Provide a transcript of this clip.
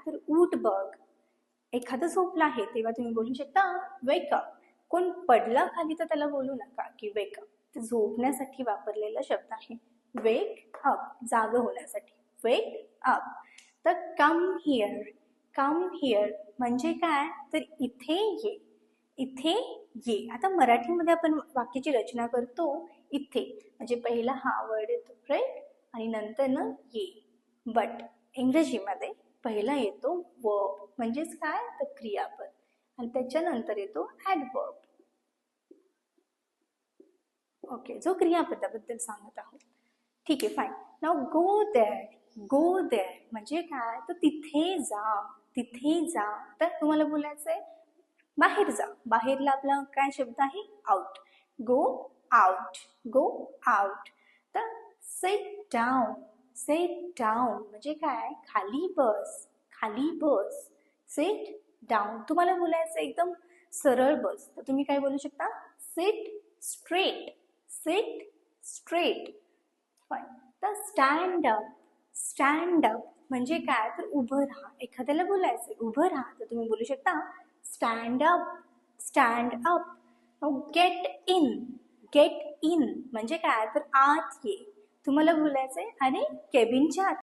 तर उठ बघ. एखादं झोपलं आहे तेव्हा तुम्ही बोलू शकता वेक अप. कोण पडला खाली तर त्याला बोलू नका की वेक अप. ते झोपण्यासाठी वापरलेला शब्द आहे. वेक अप, जागं होण्यासाठी. Wake up. तर कम हिअर. कम हिअर म्हणजे काय, तर इथे ये. इथे ये. आता मराठीमध्ये आपण वाक्याची रचना करतो इथे, म्हणजे पहिला हा वर्ड येतो राईट, आणि नंतर ना ये. बट इंग्रजीमध्ये पहिला येतो वर्ब, म्हणजेच काय, तर क्रियापद, आणि त्याच्यानंतर येतो ॲडवर्ब. ओके, जो क्रियापदाबद्दल सांगत आहोत. ठीक आहे, fine. Now go there. Go there म्हणजे काय, तर तिथे जा. तिथे जा. तर तुम्हाला बोलायचं आहे बाहेर जा. बाहेरला आपला काय शब्द आहे, out. Go out. Go out. तर सिट डाऊन. सिट डाऊन म्हणजे काय, खाली बस. खाली बस. Sit down. तुम्हाला बोलायचं एकदम सरळ बस, तर तुम्ही काय बोलू शकता, seat straight. Seat straight. Fine. तर स्टँड अप. स्टँड अप म्हणजे काय, तर उभं राहा. एखाद्याला बोलायचं उभं राहा, तर तुम्ही बोलू शकता stand up. Stand up. Get in. Get in म्हणजे काय, तर आत ये. तुम्हाला बोलायचंय अरे केबिनच्या आत